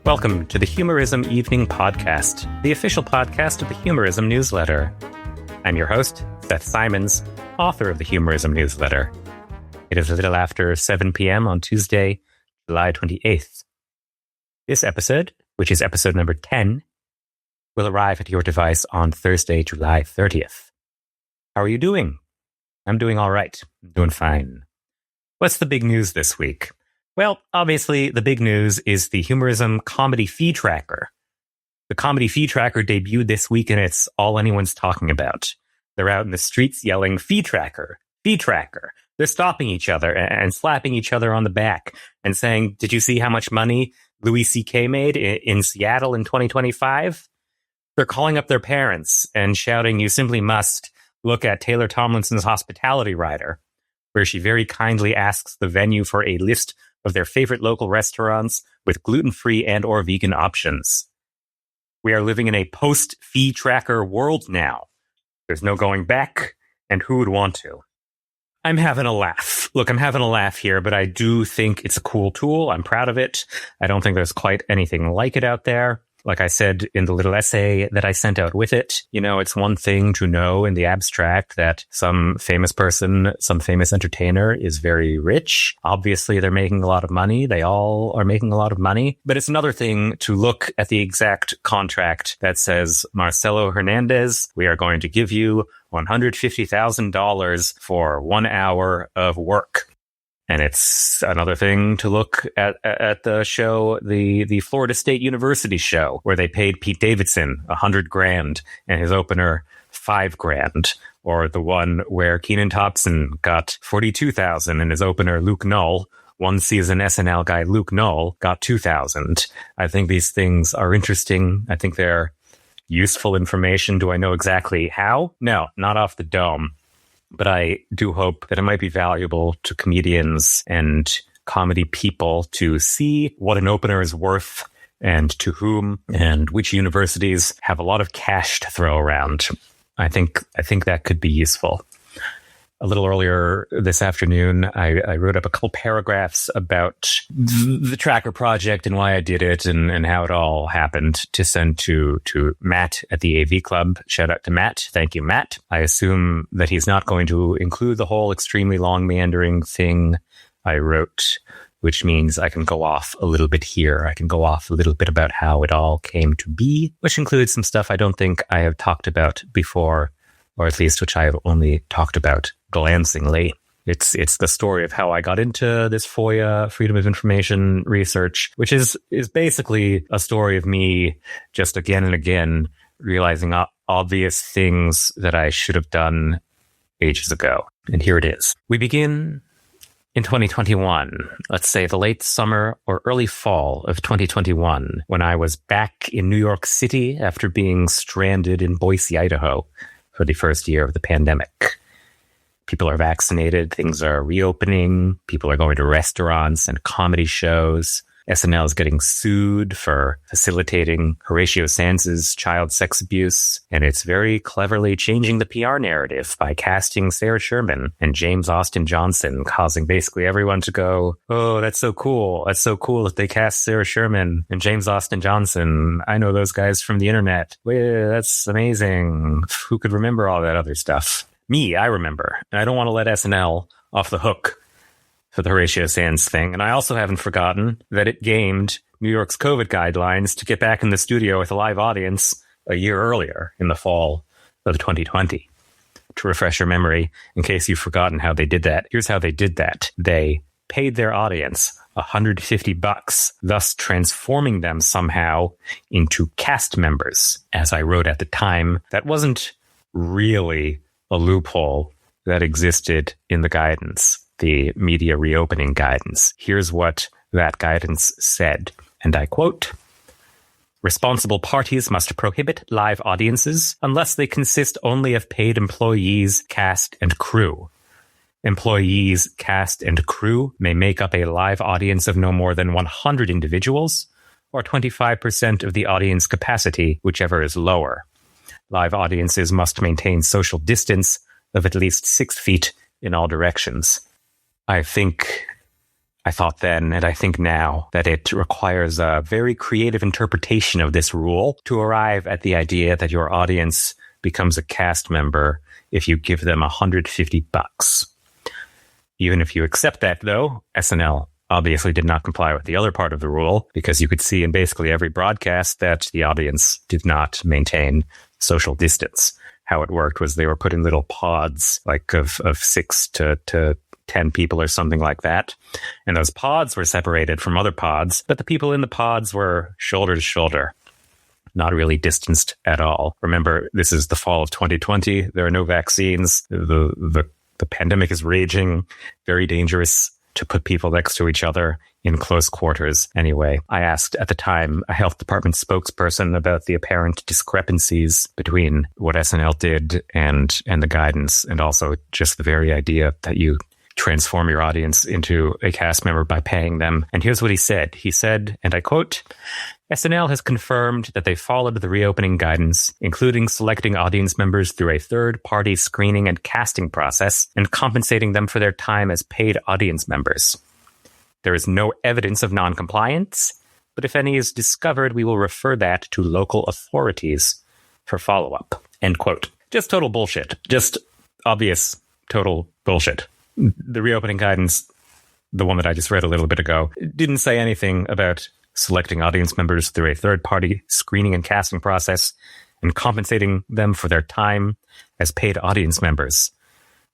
Welcome to the Humorism Evening Podcast, the official podcast of the Humorism newsletter. I'm your host, Seth Simons, author of the Humorism newsletter. It is a little after 7 p.m. on Tuesday, July 28th. This episode, which is episode number 10, will arrive at your device on Thursday, July 30th. How are you doing? I'm doing all right. I'm doing fine. What's the big news this week? Well, obviously, the big news is the Humorism Comedy Fee Tracker. The Comedy Fee Tracker debuted this week, and it's all anyone's talking about. They're out in the streets yelling, "Fee Tracker, Fee Tracker." They're stopping each other and slapping each other on the back and saying, "Did you see how much money Louis C.K. made in Seattle in 2025? They're calling up their parents and shouting, "You simply must look at Taylor Tomlinson's Hospitality Rider," where she very kindly asks the venue for a list of their favorite local restaurants with gluten-free and or vegan options. We are living in a post-fee tracker world now. There's no going back, and who would want to? I'm having a laugh. Look, I'm having a laugh here, but I do think it's a cool tool. I'm proud of it. I don't think there's quite anything like it out there. Like I said in the little essay that I sent out with it, it's one thing to know in the abstract that some famous person, some famous entertainer is very rich. Obviously, they're making a lot of money. They all are making a lot of money. But it's another thing to look at the exact contract that says, "Marcelo Hernandez, we are going to give you $150,000 for 1 hour of work." And it's another thing to look at the show, the Florida State University show, where they paid Pete Davidson $100,000 and his opener $5,000, or the one where Kenan Thompson got $42,000 and his opener Luke Null, one season SNL guy Luke Null, got $2,000. I think these things are interesting. I think they're useful information. Do I know exactly how? No, not off the dome. But I do hope that it might be valuable to comedians and comedy people to see what an opener is worth and to whom and which universities have a lot of cash to throw around. I think that could be useful. A little earlier this afternoon, I wrote up a couple paragraphs about the Tracker project and why I did it and how it all happened to send to Matt at the AV Club. Shout out to Matt. Thank you, Matt. I assume that he's not going to include the whole extremely long meandering thing I wrote, which means I can go off a little bit here. I can go off a little bit about how it all came to be, which includes some stuff I don't think I have talked about before, or at least which I have only talked about glancingly. It's the story of how I got into this FOIA, Freedom of Information research, which is basically a story of me just again and again realizing obvious things that I should have done ages ago. And here it is. We begin in 2021, let's say the late summer or early fall of 2021, when I was back in New York City after being stranded in Boise, Idaho for the first year of the pandemic. People are vaccinated, things are reopening, people are going to restaurants and comedy shows. SNL is getting sued for facilitating Horatio Sanz's child sex abuse, and it's very cleverly changing the PR narrative by casting Sarah Sherman and James Austin Johnson, causing basically everyone to go, "Oh, that's so cool. That's so cool that they cast Sarah Sherman and James Austin Johnson. I know those guys from the internet. Well, that's amazing. Who could remember all that other stuff?" Me, I remember. And I don't want to let SNL off the hook for the Horatio Sanz thing. And I also haven't forgotten that it gamed New York's COVID guidelines to get back in the studio with a live audience a year earlier in the fall of 2020. To refresh your memory, in case you've forgotten how they did that, here's how they did that. They paid their audience $150, thus transforming them somehow into cast members. As I wrote at the time, that wasn't really a loophole that existed in the guidance, the media reopening guidance. Here's what that guidance said, and I quote, "Responsible parties must prohibit live audiences unless they consist only of paid employees, cast, and crew. Employees, cast, and crew may make up a live audience of no more than 100 individuals, or 25% of the audience capacity, whichever is lower. Live audiences must maintain social distance of at least 6 feet in all directions." I think I thought then, and I think now, that it requires a very creative interpretation of this rule to arrive at the idea that your audience becomes a cast member if you give them $150. Even if you accept that, though, SNL obviously did not comply with the other part of the rule, because you could see in basically every broadcast that the audience did not maintain social distance. How it worked was they were put in little pods, like of 6 to 10 people or something like that. And those pods were separated from other pods, but the people in the pods were shoulder to shoulder, not really distanced at all. Remember, this is the fall of 2020. There are no vaccines. The pandemic is raging, very dangerous to put people next to each other in close quarters. Anyway, I asked at the time a health department spokesperson about the apparent discrepancies between what SNL did and the guidance, and also just the very idea that you transform your audience into a cast member by paying them. And here's what he said. He said, and I quote, SNL has confirmed that they followed the reopening guidance, including selecting audience members through a third-party screening and casting process and compensating them for their time as paid audience members. There is no evidence of non-compliance, but if any is discovered, we will refer that to local authorities for follow-up. End quote. Just total bullshit. Just obvious total bullshit. The reopening guidance, the one that I just read a little bit ago, didn't say anything about selecting audience members through a third-party screening and casting process and compensating them for their time as paid audience members.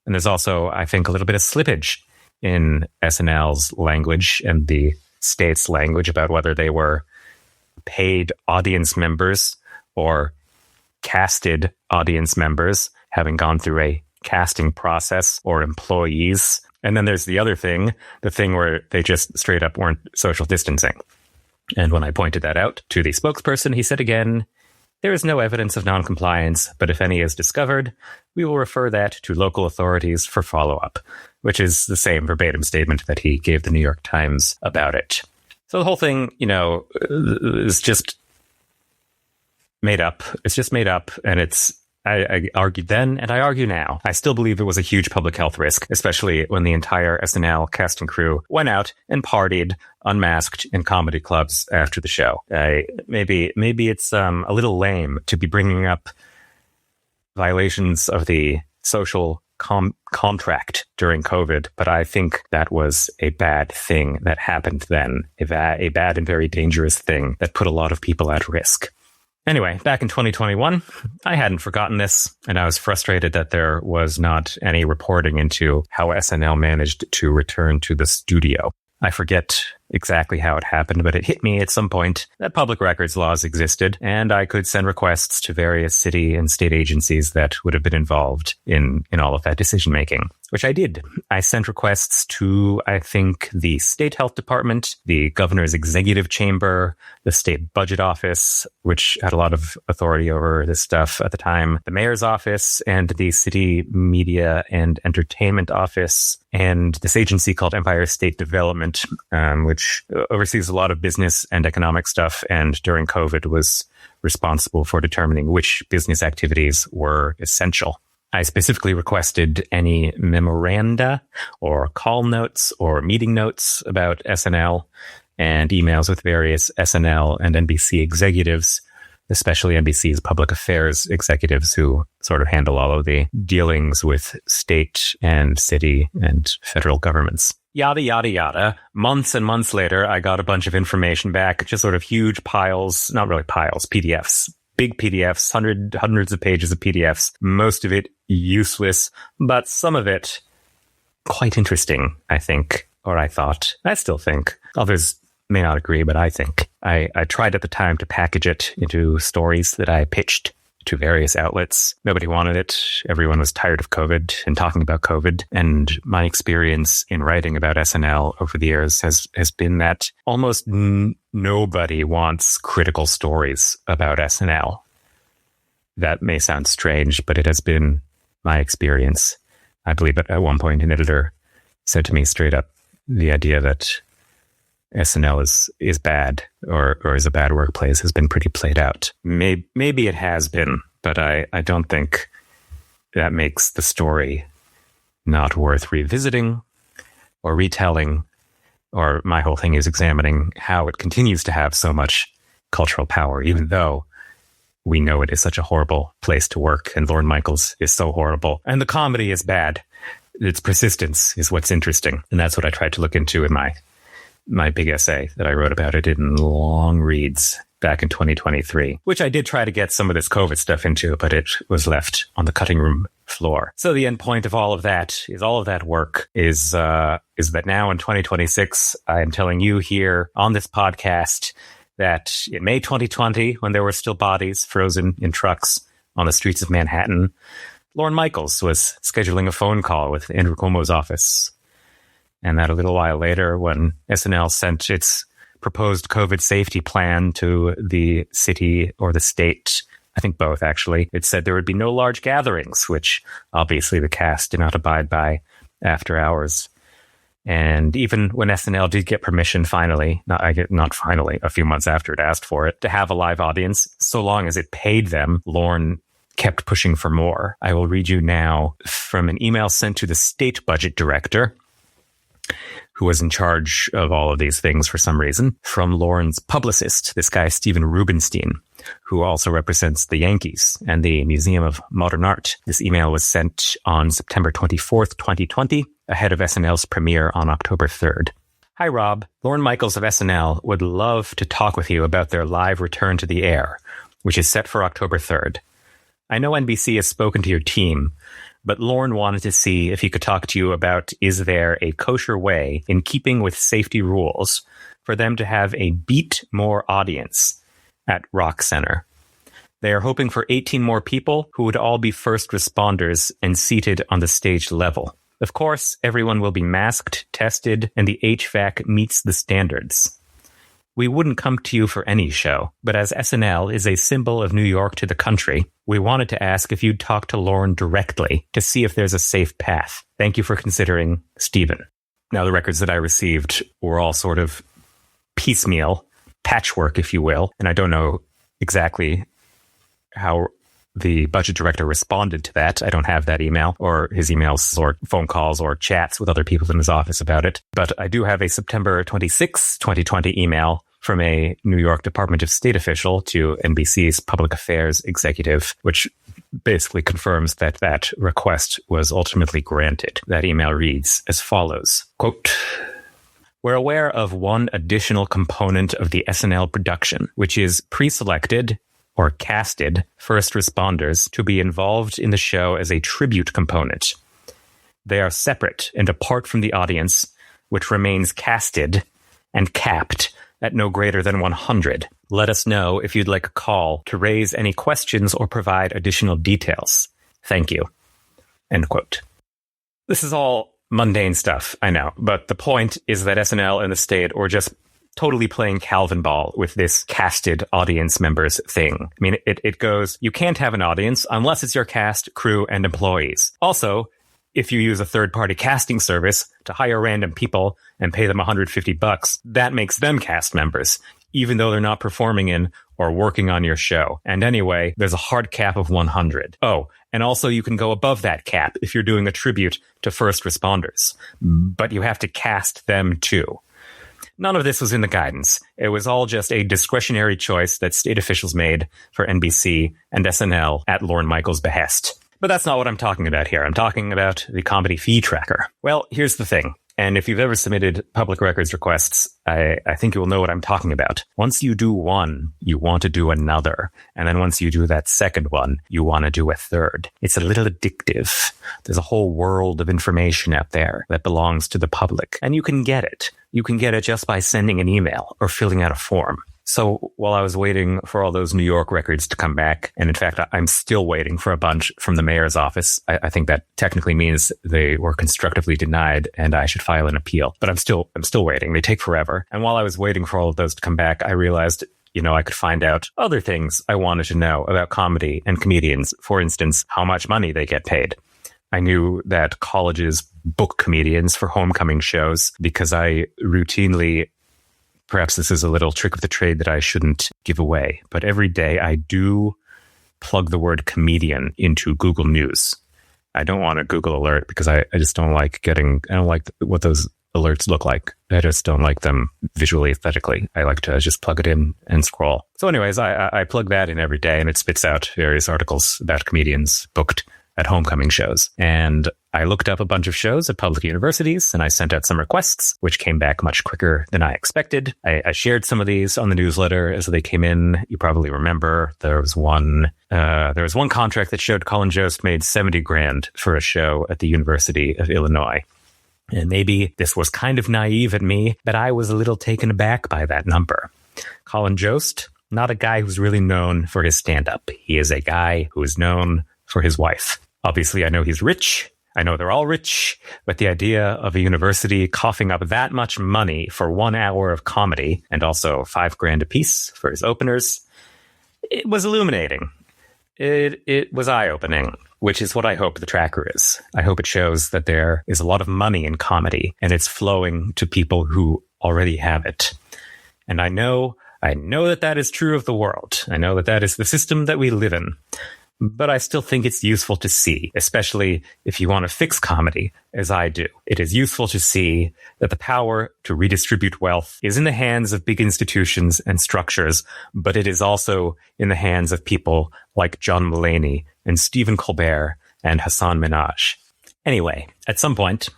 And there's also, I think, a little bit of slippage in SNL's language and the state's language about whether they were paid audience members or casted audience members, having gone through a casting process, or employees. And then there's the other thing, the thing where they just straight up weren't social distancing. And when I pointed that out to the spokesperson, he said again, there is no evidence of noncompliance, but if any is discovered, we will refer that to local authorities for follow-up, which is the same verbatim statement that he gave the New York Times about it. So the whole thing, is just made up. It's just made up, and I argued then, and I argue now. I still believe it was a huge public health risk, especially when the entire SNL cast and crew went out and partied unmasked in comedy clubs after the show. Maybe it's a little lame to be bringing up violations of the social contract during COVID, but I think that was a bad thing that happened then, a bad and very dangerous thing that put a lot of people at risk. Anyway, back in 2021, I hadn't forgotten this, and I was frustrated that there was not any reporting into how SNL managed to return to the studio. I forget exactly how it happened, but it hit me at some point that public records laws existed, and I could send requests to various city and state agencies that would have been involved in all of that decision-making, which I did. I sent requests to, I think, the state health department, the governor's executive chamber, the state budget office, which had a lot of authority over this stuff at the time, the mayor's office, and the city media and entertainment office, and this agency called Empire State Development, which oversees a lot of business and economic stuff, and during COVID was responsible for determining which business activities were essential. I specifically requested any memoranda or call notes or meeting notes about SNL and emails with various SNL and NBC executives, especially NBC's public affairs executives who sort of handle all of the dealings with state and city and federal governments. Yada, yada, yada. Months and months later, I got a bunch of information back, just sort of huge piles, not really piles, PDFs. Big PDFs, hundreds of pages of PDFs, most of it useless, but some of it quite interesting, I think, or I thought. I still think. Others may not agree, but I think. I tried at the time to package it into stories that I pitched to various outlets. Nobody wanted it. Everyone was tired of COVID and talking about COVID. And my experience in writing about SNL over the years has been that almost nobody wants critical stories about SNL. That may sound strange, but it has been my experience. I believe at one point an editor said to me straight up, the idea that SNL is bad or is a bad workplace has been pretty played out. Maybe it has been, but I don't think that makes the story not worth revisiting or retelling or my whole thing is examining how it continues to have so much cultural power, even though we know it is such a horrible place to work, and Lorne Michaels is so horrible. And the comedy is bad. Its persistence is what's interesting. And that's what I tried to look into in my big essay that I wrote about it in long reads back in 2023, which I did try to get some of this COVID stuff into, but it was left on the cutting room floor. So the end point of all of that work is that now in 2026, I am telling you here on this podcast that in May 2020, when there were still bodies frozen in trucks on the streets of Manhattan, Lorne Michaels was scheduling a phone call with Andrew Cuomo's office. And that a little while later, when SNL sent its proposed COVID safety plan to the city or the state, I think both actually, it said there would be no large gatherings, which obviously the cast did not abide by after hours. And even when SNL did get permission finally, not finally, a few months after it asked for it, to have a live audience, so long as it paid them, Lorne kept pushing for more. I will read you now from an email sent to the state budget director, who was in charge of all of these things for some reason, from Lorne's publicist, this guy, Steven Rubenstein, who also represents the Yankees and the Museum of Modern Art. This email was sent on September 24th, 2020, ahead of SNL's premiere on October 3rd. Hi, Rob. Lorne Michaels of SNL would love to talk with you about their live return to the air, which is set for October 3rd. I know NBC has spoken to your team, but Lorne wanted to see if he could talk to you about, is there a kosher way, in keeping with safety rules, for them to have a beat more audience at Rock Center? They are hoping for 18 more people who would all be first responders and seated on the stage level. Of course, everyone will be masked, tested, and the HVAC meets the standards. We wouldn't come to you for any show, but as SNL is a symbol of New York to the country, we wanted to ask if you'd talk to Lorne directly to see if there's a safe path. Thank you for considering, Stephen. Now, the records that I received were all sort of piecemeal, patchwork, if you will, and I don't know exactly how the budget director responded to that. I don't have that email or his emails or phone calls or chats with other people in his office about it. But I do have a September 26, 2020 email from a New York Department of State official to NBC's public affairs executive, which basically confirms that that request was ultimately granted. That email reads as follows, quote, "We're aware of one additional component of the SNL production, which is pre-selected or casted first responders to be involved in the show as a tribute component. They are separate and apart from the audience, which remains casted and capped at no greater than 100. Let us know if you'd like a call to raise any questions or provide additional details. Thank you." End quote. This is all mundane stuff, I know, but the point is that SNL and the state were just totally playing Calvin ball with this casted audience members thing. I mean, it goes, you can't have an audience unless it's your cast, crew, and employees. Also, if you use a third-party casting service to hire random people and pay them $150, that makes them cast members, even though they're not performing in or working on your show. And anyway, there's a hard cap of 100. Oh, and also you can go above that cap if you're doing a tribute to first responders. But you have to cast them too. None of this was in the guidance. It was all just a discretionary choice that state officials made for NBC and SNL at Lorne Michaels' behest. But that's not what I'm talking about here. I'm talking about the comedy fee tracker. Well, here's the thing. And if you've ever submitted public records requests, I think you will know what I'm talking about. Once you do one, you want to do another. And then once you do that second one, you want to do a third. It's a little addictive. There's a whole world of information out there that belongs to the public. And you can get it. You can get it just by sending an email or filling out a form. So while I was waiting for all those New York records to come back, and in fact, I'm still waiting for a bunch from the mayor's office. I think that technically means they were constructively denied and I should file an appeal. But I'm still waiting. They take forever. And while I was waiting for all of those to come back, I realized, I could find out other things I wanted to know about comedy and comedians. For instance, how much money they get paid. I knew that colleges book comedians for homecoming shows because I routinely, perhaps this is a little trick of the trade that I shouldn't give away, but every day I do plug the word comedian into Google News. I don't want a Google alert because I just don't like I don't like what those alerts look like. I just don't like them visually, aesthetically. I like to just plug it in and scroll. So anyways, I plug that in every day, and it spits out various articles about comedians booked at homecoming shows. And I looked up a bunch of shows at public universities, and I sent out some requests, which came back much quicker than I expected. I shared some of these on the newsletter as they came in. You probably remember there was one contract that showed Colin Jost made $70,000 for a show at the University of Illinois. And maybe this was kind of naive at me, but I was a little taken aback by that number. Colin Jost, not a guy who's really known for his stand-up. He is a guy who is known for his wife. Obviously, I know he's rich. I know they're all rich, but the idea of a university coughing up that much money for 1 hour of comedy and also $5,000 apiece for his openers, it was illuminating. It was eye-opening, which is what I hope the tracker is. I hope it shows that there is a lot of money in comedy and it's flowing to people who already have it. And I know that is true of the world. I know that is the system that we live in. But I still think it's useful to see, especially if you want to fix comedy, as I do. It is useful to see that the power to redistribute wealth is in the hands of big institutions and structures, but it is also in the hands of people like John Mulaney and Stephen Colbert and Hassan Minhaj. Anyway, at some point,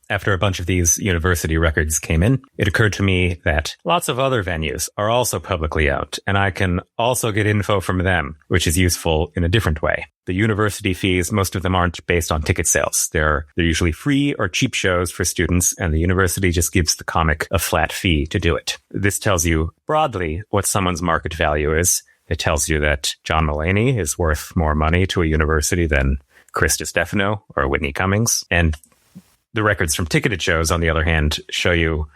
after a bunch of these university records came in, it occurred to me that lots of other venues are also publicly owned, and I can also get info from them, which is useful in a different way. The university fees, most of them aren't based on ticket sales. They're usually free or cheap shows for students, and the university just gives the comic a flat fee to do it. This tells you broadly what someone's market value is. It tells you that John Mulaney is worth more money to a university than Chris DiStefano or Whitney Cummings, and the records from ticketed shows, on the other hand, show you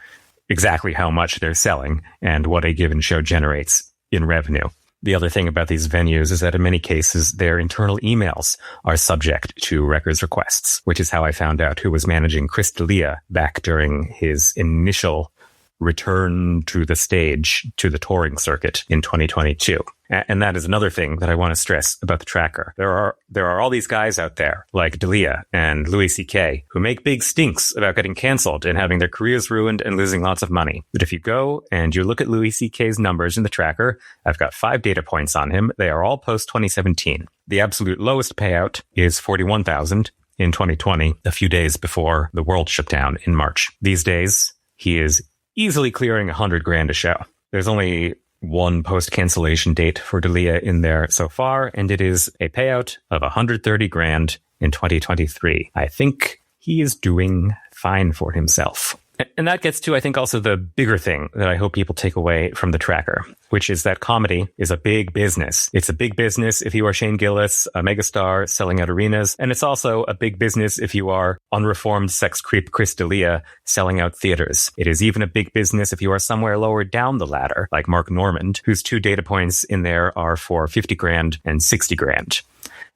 exactly how much they're selling and what a given show generates in revenue. The other thing about these venues is that in many cases, their internal emails are subject to records requests, which is how I found out who was managing Chris D'Elia back during his initial return to the stage, to the touring circuit in 2022. And that is another thing that I want to stress about the tracker. There are all these guys out there like D'Elia and Louis C.K. who make big stinks about getting canceled and having their careers ruined and losing lots of money. But if you go and you look at Louis C.K.'s numbers in the tracker, I've got 5 data points on him. They are all post 2017. The absolute lowest payout is $41,000 in 2020, a few days before the world shut down in March. These days, he is easily clearing $100,000 a show. There's only one post-cancellation date for D'Elia in there so far, and it is a payout of $130,000 in 2023. I think he is doing fine for himself. And that gets to, I think, also the bigger thing that I hope people take away from the tracker, which is that comedy is a big business. It's a big business if you are Shane Gillis, a megastar selling out arenas. And it's also a big business if you are unreformed sex creep Chris D'Elia selling out theaters. It is even a big business if you are somewhere lower down the ladder, like Mark Normand, whose 2 data points in there are for $50,000 and $60,000.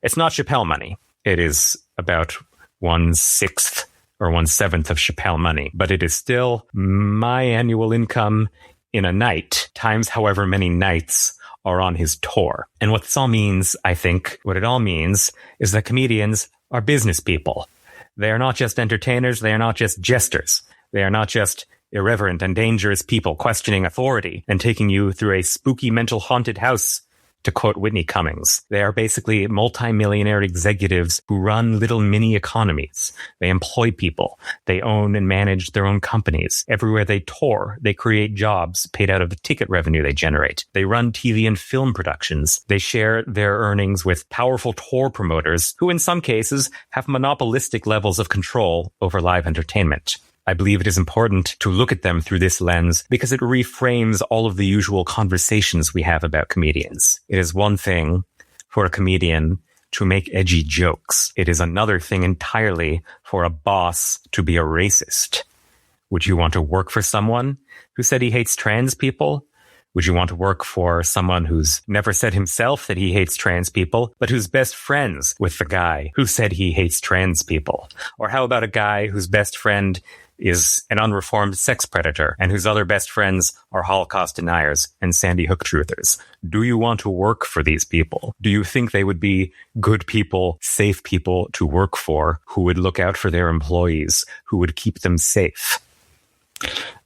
It's not Chappelle money. It is about 1/6 or 1/7 of Chappelle money, but it is still my annual income in a night times however many nights are on his tour. And what this all means, I think, what it all means is that comedians are business people. They are not just entertainers. They are not just jesters. They are not just irreverent and dangerous people questioning authority and taking you through a spooky mental haunted house, to quote Whitney Cummings. They are basically multimillionaire executives who run little mini economies. They employ people. They own and manage their own companies. Everywhere they tour, they create jobs paid out of the ticket revenue they generate. They run TV and film productions. They share their earnings with powerful tour promoters who in some cases have monopolistic levels of control over live entertainment. I believe it is important to look at them through this lens because it reframes all of the usual conversations we have about comedians. It is one thing for a comedian to make edgy jokes. It is another thing entirely for a boss to be a racist. Would you want to work for someone who said he hates trans people? Would you want to work for someone who's never said himself that he hates trans people, but who's best friends with the guy who said he hates trans people? Or how about a guy whose best friend is an unreformed sex predator and whose other best friends are Holocaust deniers and Sandy Hook truthers? Do you want to work for these people? Do you think they would be good people, safe people to work for, who would look out for their employees, who would keep them safe?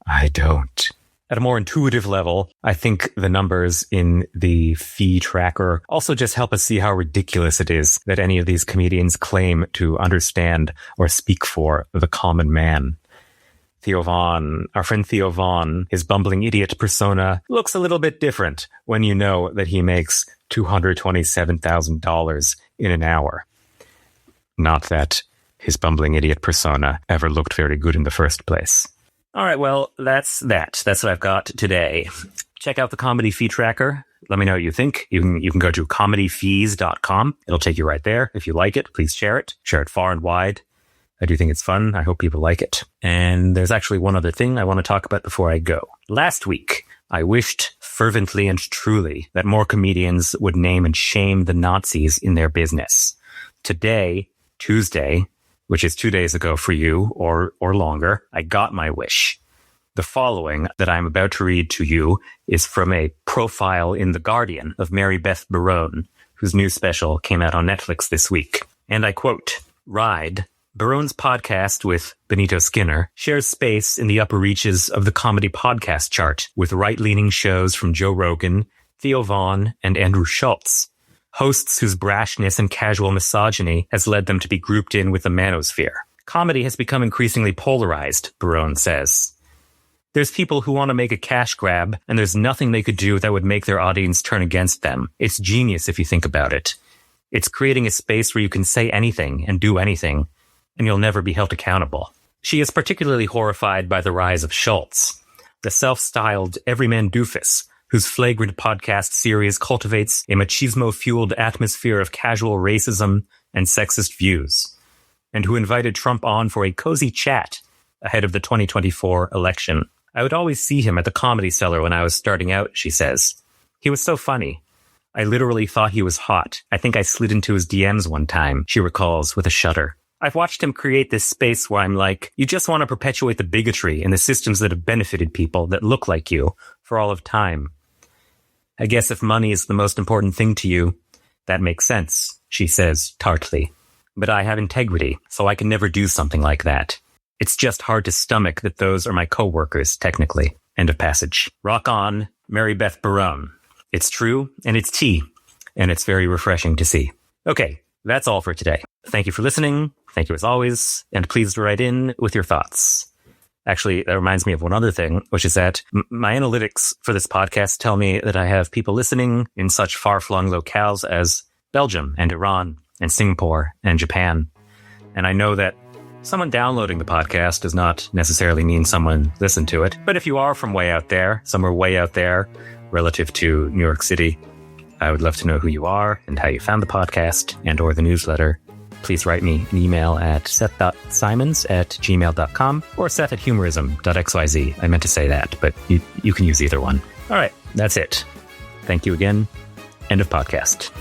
I don't. At a more intuitive level, I think the numbers in the fee tracker also just help us see how ridiculous it is that any of these comedians claim to understand or speak for the common man. Theo Von, our friend Theo Von, his bumbling idiot persona looks a little bit different when you know that he makes $227,000 in an hour. Not that his bumbling idiot persona ever looked very good in the first place. All right, well, that's that. That's what I've got today. Check out the Comedy Fee Tracker. Let me know what you think. You can go to comedyfees.com. It'll take you right there. If you like it, please share it. Share it far and wide. I do think it's fun. I hope people like it. And there's actually one other thing I want to talk about before I go. Last week, I wished fervently and truly that more comedians would name and shame the Nazis in their business. Today, Tuesday, which is 2 days ago for you or longer, I got my wish. The following that I'm about to read to you is from a profile in The Guardian of Mary Beth Barone, whose new special came out on Netflix this week. And I quote, "Ride, Barone's podcast with Benito Skinner, shares space in the upper reaches of the comedy podcast chart with right-leaning shows from Joe Rogan, Theo Von, and Andrew Schultz. Hosts whose brashness and casual misogyny has led them to be grouped in with the manosphere. Comedy has become increasingly polarized," Barone says. "There's people who want to make a cash grab, and there's nothing they could do that would make their audience turn against them. It's genius if you think about it. It's creating a space where you can say anything and do anything, and you'll never be held accountable." She is particularly horrified by the rise of Schultz, the self-styled everyman doofus, whose flagrant podcast series cultivates a machismo-fueled atmosphere of casual racism and sexist views, and who invited Trump on for a cozy chat ahead of the 2024 election. "I would always see him at the Comedy Cellar when I was starting out," she says. "He was so funny. I literally thought he was hot. I think I slid into his DMs one time," she recalls with a shudder. "I've watched him create this space where I'm like, you just want to perpetuate the bigotry and the systems that have benefited people that look like you for all of time. I guess if money is the most important thing to you, that makes sense," she says tartly. "But I have integrity, so I can never do something like that. It's just hard to stomach that those are my coworkers, technically." End of passage. Rock on, Mary Beth Barone. It's true, and it's tea, and it's very refreshing to see. Okay, that's all for today. Thank you for listening. Thank you as always, and please write in with your thoughts. Actually, that reminds me of one other thing, which is that my analytics for this podcast tell me that I have people listening in such far-flung locales as Belgium and Iran and Singapore and Japan. And I know that someone downloading the podcast does not necessarily mean someone listened to it. But if you are from way out there, somewhere way out there relative to New York City, I would love to know who you are and how you found the podcast and or the newsletter. Please write me an email at seth.simons@gmail.com or seth@humorism.xyz. I meant to say that, but you can use either one. All right, that's it. Thank you again. End of podcast.